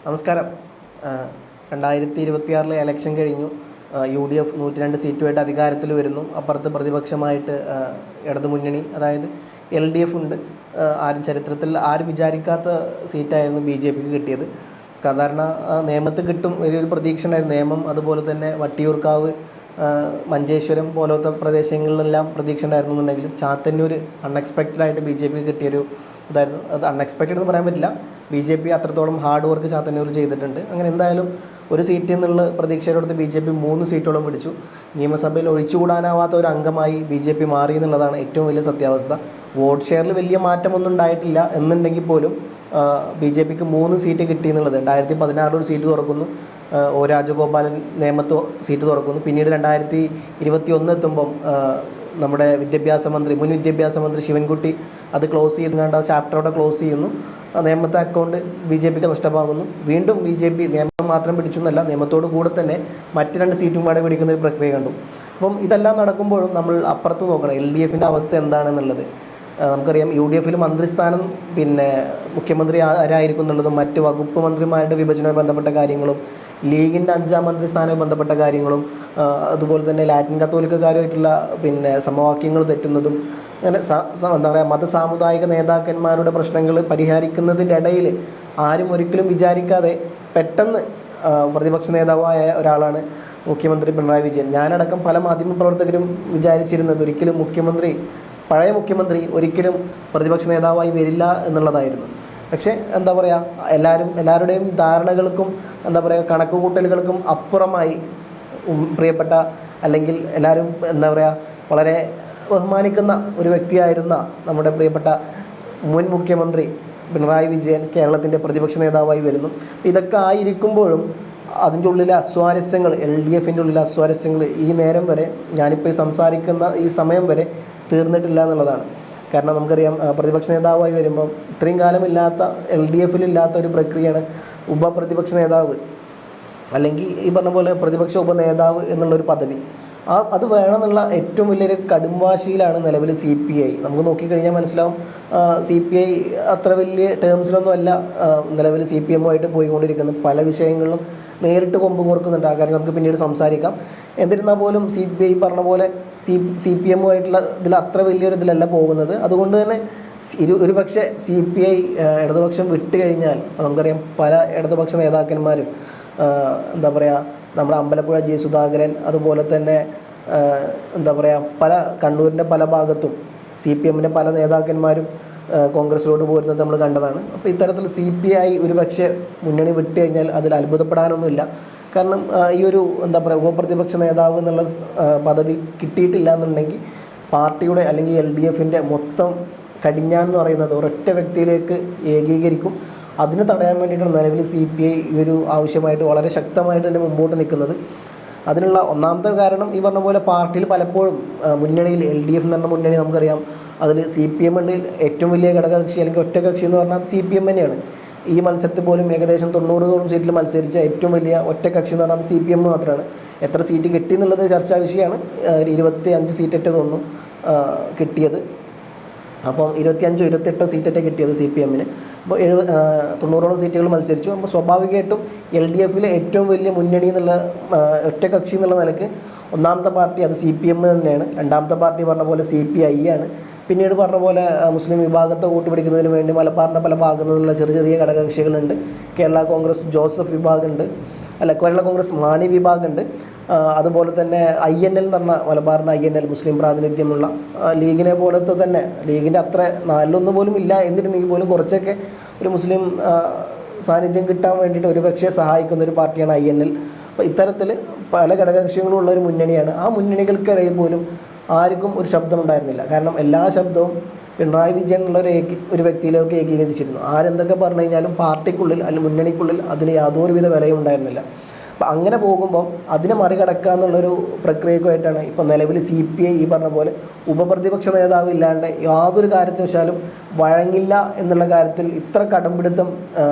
നമസ്കാരം. 2026 ഇലക്ഷൻ കഴിഞ്ഞു. UDF 102 സീറ്റുമായിട്ട് അധികാരത്തിൽ വരുന്നു. അപ്പുറത്ത് പ്രതിപക്ഷമായിട്ട് ഇടതുമുന്നണി, അതായത് LDF ഉണ്ട്. ചരിത്രത്തിൽ ആരും വിചാരിക്കാത്ത സീറ്റായിരുന്നു BJPക്ക് കിട്ടിയത്. സാധാരണ നേമത്ത് കിട്ടും വലിയൊരു പ്രതീക്ഷ ഉണ്ടായിരുന്നു. നേമം, അതുപോലെ തന്നെ വട്ടിയൂർക്കാവ്, മഞ്ചേശ്വരം പോലത്തെ പ്രദേശങ്ങളിലെല്ലാം പ്രതീക്ഷ ഉണ്ടായിരുന്നുണ്ടെങ്കിലും ചാത്തന്നൂർ അൺഎക്സ്പെക്റ്റഡായിട്ട് BJPക്ക് കിട്ടിയൊരു ഇതായിരുന്നു. അത് അൺഎക്സ്പെക്റ്റഡ് എന്ന് പറയാൻ പറ്റില്ല. BJP അത്രത്തോളം ഹാർഡ് വർക്ക് ചാത്തന്നൂർ ചെയ്തിട്ടുണ്ട്. അങ്ങനെ എന്തായാലും ഒരു സീറ്റിൽ നിന്നുള്ള പ്രതീക്ഷയോടൊത്ത് BJP 3 സീറ്റോളം പിടിച്ചു. നിയമസഭയിൽ ഒഴിച്ചുകൂടാനാവാത്ത ഒരു അംഗമായി BJP മാറി എന്നുള്ളതാണ് ഏറ്റവും വലിയ സത്യാവസ്ഥ. വോട്ട് ഷെയറിൽ വലിയ മാറ്റമൊന്നും ഉണ്ടായിട്ടില്ല എന്നുണ്ടെങ്കിൽ പോലും BJPക്ക് 3 സീറ്റ് കിട്ടി എന്നുള്ളത്. 2016 ഒരു സീറ്റ് തുറക്കുന്നു. O രാജഗോപാലൻ നേമത്ത് സീറ്റ് തുറക്കുന്നു. പിന്നീട് 2021 എത്തുമ്പം നമ്മുടെ മുൻ വിദ്യാഭ്യാസ മന്ത്രി ശിവൻകുട്ടി അത് ക്ലോസ് ചെയ്തുകൊണ്ട് ആ ചാപ്റ്ററോടെ ക്ലോസ് ചെയ്യുന്നു. നേമത്തെ അക്കൗണ്ട് BJPക്ക് നഷ്ടമാകുന്നു. വീണ്ടും BJP നിയമം മാത്രം പിടിച്ചെന്നല്ല, നിയമത്തോട് കൂടെ തന്നെ മറ്റ് 2 സീറ്റും കൂടെ പിടിക്കുന്ന ഒരു പ്രക്രിയ കണ്ടു. അപ്പം ഇതെല്ലാം നടക്കുമ്പോഴും നമ്മൾ അപ്പുറത്ത് നോക്കണം LDFൻ്റെ അവസ്ഥ എന്താണെന്നുള്ളത്. നമുക്കറിയാം UDFൽ മന്ത്രിസ്ഥാനം, പിന്നെ മുഖ്യമന്ത്രി ആരായിരിക്കും എന്നുള്ളതും മറ്റ് വകുപ്പ് മന്ത്രിമാരുടെ വിഭജനവുമായി ബന്ധപ്പെട്ട കാര്യങ്ങളും, ലീഗിൻ്റെ 5ാം മന്ത്രിസ്ഥാനവുമായി ബന്ധപ്പെട്ട കാര്യങ്ങളും, അതുപോലെ തന്നെ ലാറ്റിൻ കത്തോലിക്കക്കാരുമായിട്ടുള്ള സമവാക്യങ്ങൾ തെറ്റുന്നതും, അങ്ങനെ എന്താ പറയുക, മതസാമുദായിക നേതാക്കന്മാരുടെ പ്രശ്നങ്ങൾ പരിഹരിക്കുന്നതിൻ്റെ ഇടയിൽ ആരും ഒരിക്കലും വിചാരിക്കാതെ പെട്ടെന്ന് പ്രതിപക്ഷ നേതാവായ ഒരാളാണ് മുഖ്യമന്ത്രി പിണറായി വിജയൻ. ഞാനടക്കം പല മാധ്യമപ്രവർത്തകരും വിചാരിച്ചിരുന്നത് ഒരിക്കലും പഴയ മുഖ്യമന്ത്രി ഒരിക്കലും പ്രതിപക്ഷ നേതാവായി വരില്ല എന്നുള്ളതായിരുന്നു. പക്ഷേ എന്താ പറയുക, എല്ലാവരുടെയും ധാരണകൾക്കും എന്താ പറയുക കണക്കുകൂട്ടലുകൾക്കും അപ്പുറമായി പ്രിയപ്പെട്ട, അല്ലെങ്കിൽ എല്ലാവരും എന്താ പറയുക വളരെ ബഹുമാനിക്കുന്ന ഒരു വ്യക്തിയായിരുന്ന നമ്മുടെ പ്രിയപ്പെട്ട മുൻ മുഖ്യമന്ത്രി പിണറായി വിജയൻ കേരളത്തിൻ്റെ പ്രതിപക്ഷ നേതാവായി വരുന്നു. ഇതൊക്കെ ആയിരിക്കുമ്പോഴും അതിൻ്റെ ഉള്ളിലെ അസ്വാരസ്യങ്ങൾ, LDFൻ്റെ ഉള്ളിലെ അസ്വാരസ്യങ്ങൾ ഈ നേരം വരെ, ഞാനിപ്പോൾ സംസാരിക്കുന്ന ഈ സമയം വരെ തീർന്നിട്ടില്ല എന്നുള്ളതാണ്. കാരണം നമുക്കറിയാം, പ്രതിപക്ഷ നേതാവായി വരുമ്പം ഇത്രയും കാലമില്ലാത്ത LDFലില്ലാത്ത ഒരു പ്രക്രിയയാണ് ഉപപ്രതിപക്ഷ നേതാവ്, അല്ലെങ്കിൽ ഈ പറഞ്ഞ പോലെ പ്രതിപക്ഷ ഉപനേതാവ് എന്നുള്ളൊരു പദവി. അത് വേണമെന്നുള്ള ഏറ്റവും വലിയൊരു കടുംവാശിയിലാണ് നിലവിൽ CPI. നമുക്ക് നോക്കിക്കഴിഞ്ഞാൽ മനസ്സിലാവും, CPI അത്ര വലിയ ടേംസിലൊന്നും അല്ല നിലവിൽ CPMുമായിട്ട് പോയിക്കൊണ്ടിരിക്കുന്നത്. പല വിഷയങ്ങളിലും നേരിട്ട് കൊമ്പ് കോർക്കുന്നുണ്ട്. ആ കാര്യം നമുക്ക് പിന്നീട് സംസാരിക്കാം. എന്നിരുന്നാൽ പോലും CPI പറഞ്ഞ പോലെ CPMുമായിട്ടുള്ള ഇതിൽ അത്ര വലിയൊരു ഇതിലല്ല പോകുന്നത്. അതുകൊണ്ട് തന്നെ ഒരു പക്ഷേ CPI ഇടതുപക്ഷം വിട്ട് കഴിഞ്ഞാൽ, നമുക്കറിയാം പല ഇടതുപക്ഷ നേതാക്കന്മാരും എന്താ പറയുക, നമ്മുടെ അമ്പലപ്പുഴ G. സുധാകരൻ, അതുപോലെ തന്നെ എന്താ പറയുക കണ്ണൂരിൻ്റെ പല ഭാഗത്തും CPMൻ്റെ പല നേതാക്കന്മാരും കോൺഗ്രസിലോട്ട് പോരുന്നത് നമ്മൾ കണ്ടതാണ്. അപ്പോൾ ഇത്തരത്തിൽ CPI ഒരു പക്ഷേ മുന്നണി വിട്ട് കഴിഞ്ഞാൽ അതിൽ അത്ഭുതപ്പെടാനൊന്നുമില്ല. കാരണം ഈ ഒരു എന്താ പറയുക ഉപപ്രതിപക്ഷ നേതാവ് എന്നുള്ള പദവി കിട്ടിയിട്ടില്ല എന്നുണ്ടെങ്കിൽ പാർട്ടിയുടെ അല്ലെങ്കിൽ LDFൻ്റെ മൊത്തം കടിഞ്ഞാണെന്ന് പറയുന്നത് ഒരൊറ്റ വ്യക്തിയിലേക്ക് ഏകീകരിക്കും. അതിന് തടയാൻ വേണ്ടിയിട്ടാണ് നിലവിൽ CPI ഈ ഒരു ആവശ്യമായിട്ട് വളരെ ശക്തമായിട്ട് തന്നെ മുമ്പോട്ട് നിൽക്കുന്നത്. അതിനുള്ള ഒന്നാമത്തെ കാരണം ഈ പറഞ്ഞ പോലെ പാർട്ടിയിൽ പലപ്പോഴും മുന്നണിയിൽ LDF എന്ന് പറഞ്ഞ മുന്നണി നമുക്കറിയാം, അതിൽ CPM ഉണ്ട് ഏറ്റവും വലിയ ഘടകകക്ഷി, അല്ലെങ്കിൽ ഒറ്റകക്ഷി എന്ന് പറഞ്ഞാൽ CPM തന്നെയാണ്. ഈ മത്സരത്തിൽ പോലും ഏകദേശം 90 സീറ്റിൽ മത്സരിച്ച ഏറ്റവും വലിയ ഒറ്റകക്ഷി എന്ന് പറഞ്ഞാൽ CPM മാത്രമാണ്. എത്ര സീറ്റ് കിട്ടി എന്നുള്ളത് ചർച്ചാ വിഷയമാണ്. 25 സീറ്റൊക്കെ തോന്നുന്നു കിട്ടിയത്. അപ്പം 25 28 സീറ്റൊക്കെ കിട്ടിയത് CPMന്. അപ്പോൾ 90 സീറ്റുകൾ മത്സരിച്ചു. അപ്പോൾ സ്വാഭാവികമായിട്ടും LDFലെ ഏറ്റവും വലിയ മുന്നണി എന്നുള്ള ഒറ്റകക്ഷി എന്നുള്ള നിലയ്ക്ക് ഒന്നാമത്തെ പാർട്ടി അത് CPM തന്നെയാണ്. രണ്ടാമത്തെ പാർട്ടി പറഞ്ഞ പോലെ CPI ആണ്. പിന്നീട് പറഞ്ഞ പോലെ മുസ്ലിം വിഭാഗത്തെ കൂട്ടുപിടിക്കുന്നതിന് വേണ്ടി മലബാറിൻ്റെ പല ഭാഗത്തു നിന്നുള്ള ചെറിയ ഘടകകക്ഷികളുണ്ട്. കേരള കോൺഗ്രസ് ജോസഫ് വിഭാഗമുണ്ട്, കേരള കോൺഗ്രസ് മാണി വിഭാഗമുണ്ട്. അതുപോലെ തന്നെ INL എന്ന് പറഞ്ഞ മലബാറിൻ്റെ INL മുസ്ലിം പ്രാതിനിധ്യമുള്ള ലീഗിനെ പോലത്തെ തന്നെ, ലീഗിൻ്റെ അത്ര 4-1 പോലും ഇല്ല എന്നിരുന്നെങ്കിൽ പോലും കുറച്ചൊക്കെ ഒരു മുസ്ലിം സാന്നിധ്യം കിട്ടാൻ വേണ്ടിയിട്ട് ഒരുപക്ഷെ സഹായിക്കുന്ന ഒരു പാർട്ടിയാണ് INL. അപ്പോൾ ഇത്തരത്തിൽ പല ഘടകകക്ഷികളുള്ള ഒരു മുന്നണിയാണ്. ആ മുന്നണികൾക്കിടയിൽ പോലും ആർക്കും ഒരു ശബ്ദമുണ്ടായിരുന്നില്ല. കാരണം എല്ലാ ശബ്ദവും പിണറായി വിജയൻ എന്നുള്ള ഒരു വ്യക്തിയിലേക്ക് ഏകീകരിച്ചിരുന്നു. ആരെന്തൊക്കെ പറഞ്ഞു കഴിഞ്ഞാലും പാർട്ടിക്കുള്ളിൽ അല്ലെങ്കിൽ മുന്നണിക്കുള്ളിൽ അതിന് യാതൊരുവിധ വിലയും ഉണ്ടായിരുന്നില്ല. അപ്പം അങ്ങനെ പോകുമ്പം അതിനെ മറികടക്കുക എന്നുള്ളൊരു പ്രക്രിയക്കുമായിട്ടാണ് ഇപ്പോൾ നിലവിൽ CPI ഈ പറഞ്ഞ പോലെ ഉപപ്രതിപക്ഷ നേതാവ് ഇല്ലാണ്ട് യാതൊരു കാര്യത്തിനും വഴങ്ങില്ല എന്നുള്ള കാര്യത്തിൽ ഇത്ര കടമ്പിടുത്തം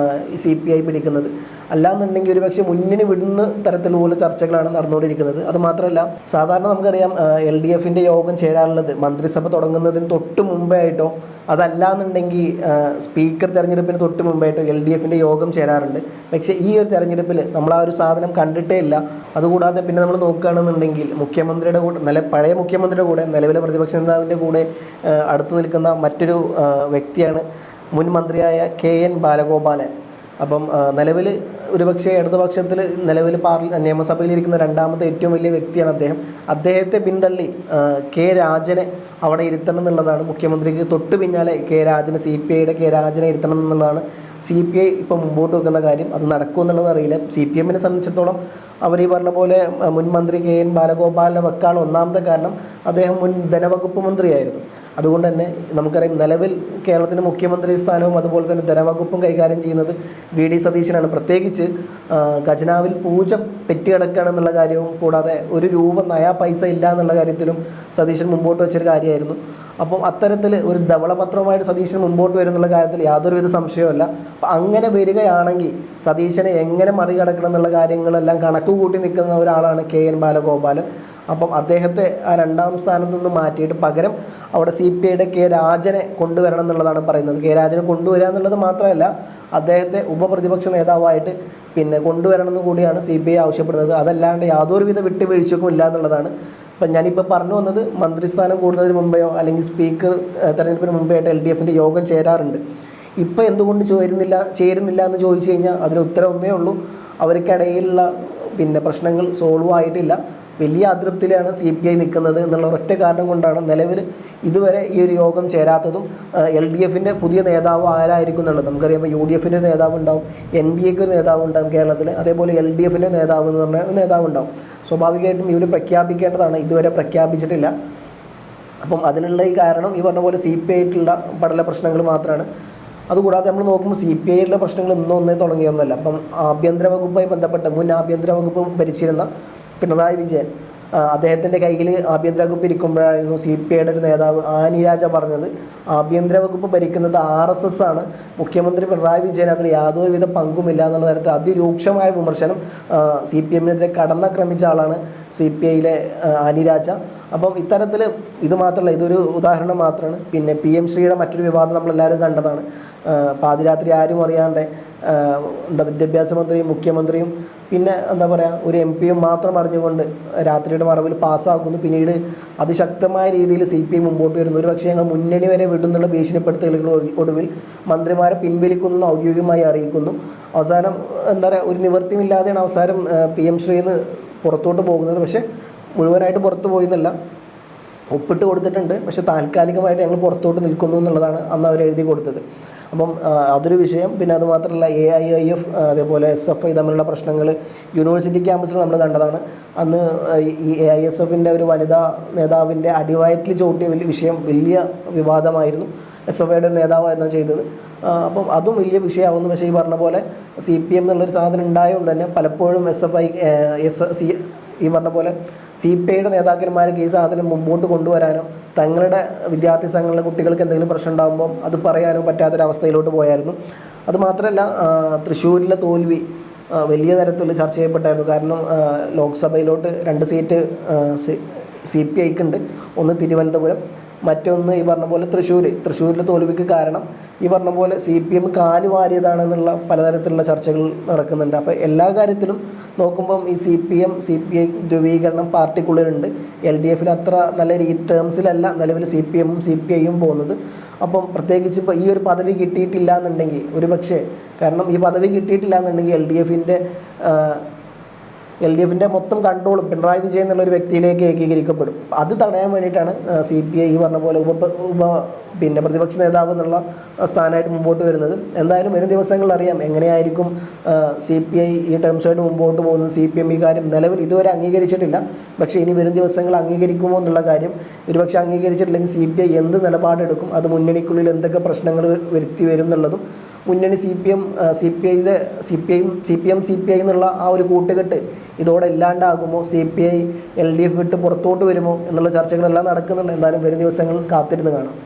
CPI പിടിക്കുന്നത്. അല്ലാന്നുണ്ടെങ്കിൽ ഒരു പക്ഷേ മുന്നണി വിടുന്ന തരത്തിലുള്ള ചർച്ചകളാണ് നടന്നുകൊണ്ടിരിക്കുന്നത്. അതുമാത്രമല്ല, സാധാരണ നമുക്കറിയാം LDFൻ്റെ യോഗം ചേരാനുള്ളത് മന്ത്രിസഭ തുടങ്ങുന്നതിന് തൊട്ട് മുമ്പേ ആയിട്ടോ അതല്ല എന്നുണ്ടെങ്കിൽ സ്പീക്കർ തെരഞ്ഞെടുപ്പിന് തൊട്ട് മുമ്പായിട്ട് LDFൻ്റെ യോഗം ചേരാറുണ്ട്. പക്ഷേ ഈ ഒരു തെരഞ്ഞെടുപ്പിൽ നമ്മൾ ആ ഒരു സാധനം കണ്ടിട്ടേ ഇല്ല. അതുകൂടാതെ പിന്നെ നമ്മൾ നോക്കുകയാണെന്നുണ്ടെങ്കിൽ മുഖ്യമന്ത്രിയുടെ കൂടെ പഴയ മുഖ്യമന്ത്രിയുടെ കൂടെ നിലവിലെ പ്രതിപക്ഷ നേതാവിൻ്റെ കൂടെ അടുത്ത് നിൽക്കുന്ന മറ്റൊരു വ്യക്തിയാണ് മുൻ മന്ത്രിയായ KN ബാലഗോപാലൻ. അപ്പം നിലവിൽ ഒരുപക്ഷെ ഇടതുപക്ഷത്തിൽ നിലവിൽ നിയമസഭയിലിരിക്കുന്ന രണ്ടാമത്തെ ഏറ്റവും വലിയ വ്യക്തിയാണ് അദ്ദേഹം. അദ്ദേഹത്തെ പിന്തള്ളി രാജനെ അവിടെ ഇരുത്തണം എന്നുള്ളതാണ് മുഖ്യമന്ത്രിക്ക് തൊട്ട് പിന്നാലെ രാജനെ CPIയുടെ രാജനെ ഇരുത്തണം എന്നുള്ളതാണ് CPI ഇപ്പോൾ മുമ്പോട്ട് വെക്കുന്ന കാര്യം. അത് നടക്കുമെന്നുള്ളത് അറിയില്ല. CPMനെ സംബന്ധിച്ചിടത്തോളം അവർ ഈ പറഞ്ഞ പോലെ മുൻ മന്ത്രി KN ബാലഗോപാലിനെ വെക്കാനുള്ള ഒന്നാമത്തെ കാരണം അദ്ദേഹം മുൻ ധനവകുപ്പ് മന്ത്രിയായിരുന്നു. അതുകൊണ്ട് തന്നെ നമുക്കറിയാം നിലവിൽ കേരളത്തിൻ്റെ മുഖ്യമന്ത്രി സ്ഥാനവും അതുപോലെ തന്നെ ധനവകുപ്പും കൈകാര്യം ചെയ്യുന്നത് VD സതീശനാണ്. പ്രത്യേകിച്ച് ഖജനാവിൽ പൂജ പെറ്റുകിടക്കുകയാണെന്നുള്ള കാര്യവും കൂടാതെ ഒരു രൂപ നയാ പൈസ ഇല്ല എന്നുള്ള കാര്യത്തിലും സതീശൻ മുമ്പോട്ട് വെച്ചൊരു കാര്യമായിരുന്നു. അപ്പം അത്തരത്തിൽ ഒരു ധവളപത്രവുമായിട്ട് സതീശൻ മുമ്പോട്ട് വരുന്നുള്ള കാര്യത്തിൽ യാതൊരുവിധ സംശയവുമല്ല. അപ്പം അങ്ങനെ വരികയാണെങ്കിൽ സതീശനെ എങ്ങനെ മറികടക്കണം എന്നുള്ള കാര്യങ്ങളെല്ലാം കണക്ക് കൂട്ടി നിൽക്കുന്ന ഒരാളാണ് KN ബാലഗോപാലൻ. അപ്പം അദ്ദേഹത്തെ ആ രണ്ടാം സ്ഥാനത്ത് നിന്ന് മാറ്റിയിട്ട് പകരം അവിടെ CPIയുടെ രാജനെ കൊണ്ടുവരണം എന്നുള്ളതാണ് പറയുന്നത്. രാജനെ കൊണ്ടുവരിക എന്നുള്ളത് മാത്രമല്ല, അദ്ദേഹത്തെ ഉപപ്രതിപക്ഷ നേതാവായിട്ട് പിന്നെ കൊണ്ടുവരണമെന്ന് കൂടിയാണ് CPI ആവശ്യപ്പെടുന്നത്. അതല്ലാണ്ട് യാതൊരുവിധ വിട്ടുവീഴ്ചക്കും ഇല്ല എന്നുള്ളതാണ്. അപ്പം ഞാനിപ്പോൾ പറഞ്ഞു വന്നത് മന്ത്രിസ്ഥാനം കൂടുന്നതിന് മുമ്പെയോ അല്ലെങ്കിൽ സ്പീക്കർ തെരഞ്ഞെടുപ്പിന് മുമ്പായിട്ട് LDFൻ്റെ യോഗം ചേരാറുണ്ട്. ഇപ്പോൾ എന്തുകൊണ്ട് ചേരുന്നില്ല എന്ന് ചോദിച്ചു കഴിഞ്ഞാൽ അതിന് ഉത്തരം ഒന്നേ ഉള്ളൂ. അവർക്കിടയിലുള്ള പിന്നെ പ്രശ്നങ്ങൾ സോൾവ് ആയിട്ടില്ല. വലിയ അതൃപ്തിയിലാണ് CPI നിൽക്കുന്നത് എന്നുള്ള ഒറ്റ കാരണം കൊണ്ടാണ് നിലവിൽ ഇതുവരെ ഈ ഒരു യോഗം ചേരാത്തതും. LDFൻ്റെ പുതിയ നേതാവ് ആരായിരിക്കും എന്നുള്ളത് നമുക്കറിയാം. UDFൻ്റെ നേതാവ് ഉണ്ടാവും, NDAക്ക് ഒരു നേതാവ് ഉണ്ടാവും കേരളത്തിൽ, അതേപോലെ LDFൻ്റെ നേതാവ് എന്ന് പറഞ്ഞ നേതാവ് ഉണ്ടാവും. സ്വാഭാവികമായിട്ടും ഇവർ പ്രഖ്യാപിക്കേണ്ടതാണ്, ഇതുവരെ പ്രഖ്യാപിച്ചിട്ടില്ല. അപ്പം അതിനുള്ള ഈ കാരണം ഈ പറഞ്ഞ പോലെ CPI ആയിട്ടുള്ള പല പ്രശ്നങ്ങൾ മാത്രമാണ്. അതുകൂടാതെ നമ്മൾ നോക്കുമ്പോൾ CPIയുടെ പ്രശ്നങ്ങൾ ഒന്നേ തുടങ്ങിയൊന്നുമല്ല. അപ്പം ആഭ്യന്തര വകുപ്പുമായി ബന്ധപ്പെട്ട മുൻ ആഭ്യന്തര വകുപ്പ് ഭരിച്ചിരുന്ന പിണറായി വിജയൻ അദ്ദേഹത്തിൻ്റെ കയ്യിൽ ആഭ്യന്തര വകുപ്പ് ഇരിക്കുമ്പോഴായിരുന്നു CPIയുടെ ഒരു നേതാവ് ആനി രാജ പറഞ്ഞത് ആഭ്യന്തര വകുപ്പ് ഭരിക്കുന്നത് RSS ആണ്, മുഖ്യമന്ത്രി പിണറായി വിജയൻ അതിൽ യാതൊരുവിധ പങ്കുമില്ല എന്നുള്ള തരത്തിൽ അതിരൂക്ഷമായ വിമർശനം CPMനെതിരെ കടന്നാക്രമിച്ച ആളാണ് CPIയിലെ ആനി രാജ. അപ്പം ഇത്തരത്തിൽ ഇത് മാത്രമല്ല, ഇതൊരു ഉദാഹരണം മാത്രമാണ്. പിന്നെ PM ശ്രീയുടെ മറ്റൊരു വിവാദം നമ്മളെല്ലാവരും കണ്ടതാണ്. പാതിരാത്രി ആരും അറിയാണ്ട് വിദ്യാഭ്യാസ മന്ത്രിയും മുഖ്യമന്ത്രിയും പിന്നെ ഒരു MPയും മാത്രം അറിഞ്ഞുകൊണ്ട് രാത്രിയുടെ മറവിൽ പാസ്സാക്കുന്നു. പിന്നീട് അതിശക്തമായ രീതിയിൽ CPI മുമ്പോട്ട് വരുന്നു. ഒരു പക്ഷേ ഞങ്ങൾ മുന്നണി വരെ വിടുന്നുള്ള ഭീഷണിപ്പെടുത്തലുകൾ ഒടുവിൽ മന്ത്രിമാരെ പിൻവലിക്കുന്നു ഔദ്യോഗികമായി അറിയിക്കുന്നു. അവസാനം ഒരു നിവൃത്തിയില്ലാതെയാണ് അവസാനം PM ശ്രീന്ന് പുറത്തോട്ട് പോകുന്നത്. പക്ഷേ മുഴുവനായിട്ട് പുറത്തു പോയെന്നല്ല, ഒപ്പിട്ട് കൊടുത്തിട്ടുണ്ട്. പക്ഷേ താൽക്കാലികമായിട്ട് ഞങ്ങൾ പുറത്തോട്ട് നിൽക്കുന്നു എന്നുള്ളതാണ് അന്ന് അവർ എഴുതി കൊടുത്തത്. അപ്പം അതൊരു വിഷയം. പിന്നെ അതുമാത്രമല്ല AIIF അതേപോലെ SFI തമ്മിലുള്ള പ്രശ്നങ്ങൾ യൂണിവേഴ്സിറ്റി ക്യാമ്പസിൽ നമ്മൾ കണ്ടതാണ്. അന്ന് ഈ AISFൻ്റെ ഒരു വനിതാ നേതാവിൻ്റെ അടിവയറ്റിൽ ചോട്ടിയ വലിയ വിവാദമായിരുന്നു. SFIയുടെ നേതാവായിരുന്നു ചെയ്തത്. അപ്പം അതും വലിയ വിഷയമാകുന്നു. പക്ഷേ ഈ പറഞ്ഞ പോലെ CPM എന്നുള്ളൊരു സാധനം ഉണ്ടായതുകൊണ്ട് തന്നെ പലപ്പോഴും ഈ പറഞ്ഞ പോലെ CPIയുടെ നേതാക്കന്മാർക്ക് ഈ സാധനം മുമ്പോട്ട് കൊണ്ടുവരാനോ തങ്ങളുടെ വിദ്യാർത്ഥി സംഘങ്ങളിലെ കുട്ടികൾക്ക് എന്തെങ്കിലും പ്രശ്നം ഉണ്ടാകുമ്പോൾ അത് പറയാനോ പറ്റാത്തൊരവസ്ഥയിലോട്ട് പോയായിരുന്നു. അതുമാത്രമല്ല തൃശ്ശൂരിലെ തോൽവി വലിയ തരത്തിൽ ചർച്ച ചെയ്യപ്പെട്ടായിരുന്നു. കാരണം ലോക്സഭയിലോട്ട് 2 സീറ്റ് CPIക്കുണ്ട്. ഒന്ന് തിരുവനന്തപുരം, മറ്റൊന്ന് ഈ പറഞ്ഞ പോലെ തൃശ്ശൂരിലെ തോൽവിക്ക് കാരണം ഈ പറഞ്ഞ പോലെ CPM കാല് വാരിയതാണെന്നുള്ള പലതരത്തിലുള്ള ചർച്ചകൾ നടക്കുന്നുണ്ട്. അപ്പോൾ എല്ലാ കാര്യത്തിലും നോക്കുമ്പം ഈ CPI ധ്രുവീകരണം പാർട്ടിക്കുള്ളിലുണ്ട്. LDFൽ അത്ര നല്ല ടേംസിലല്ല നിലവിൽ CPMും CPIയും പോകുന്നത്. അപ്പം പ്രത്യേകിച്ച് ഇപ്പോൾ ഈ ഒരു പദവി കിട്ടിയിട്ടില്ല എന്നുണ്ടെങ്കിൽ കാരണം ഈ പദവി കിട്ടിയിട്ടില്ല എന്നുണ്ടെങ്കിൽ LDFൻ്റെ മൊത്തം കൺട്രോളും പിണറായി വിജയൻ എന്നുള്ളൊരു വ്യക്തിയിലേക്ക് ഏകീകരിക്കപ്പെടും. അത് തടയാൻ വേണ്ടിയിട്ടാണ് CPI ഈ പറഞ്ഞ പോലെ പിന്നെ പ്രതിപക്ഷ നേതാവ് എന്നുള്ള സ്ഥാനമായിട്ട് മുമ്പോട്ട് വരുന്നത്. എന്തായാലും വരും ദിവസങ്ങളിൽ അറിയാം എങ്ങനെയായിരിക്കും CPI ഈ ടേംസായിട്ട് മുമ്പോട്ട് പോകുന്നത്. CPM ഈ കാര്യം നിലവിൽ ഇതുവരെ അംഗീകരിച്ചിട്ടില്ല. പക്ഷേ ഇനി വരും ദിവസങ്ങൾ അംഗീകരിക്കുമോ എന്നുള്ള കാര്യം, ഒരുപക്ഷെ അംഗീകരിച്ചിട്ടില്ലെങ്കിൽ CPI എന്ത് നിലപാടെടുക്കും, അത് മുന്നണിക്കുള്ളിൽ എന്തൊക്കെ പ്രശ്നങ്ങൾ വരുത്തി വരും എന്നുള്ളതും, മുന്നണി CPI എന്നുള്ള ആ ഒരു കൂട്ടുകെട്ട് ഇതോടെ ഇല്ലാണ്ടാകുമോ, CPI LDF വിട്ട് പുറത്തോട്ട് വരുമോ എന്നുള്ള ചർച്ചകളെല്ലാം നടക്കുന്നുണ്ട്. എന്തായാലും വരും ദിവസങ്ങൾ കാത്തിരുന്ന് കാണാം.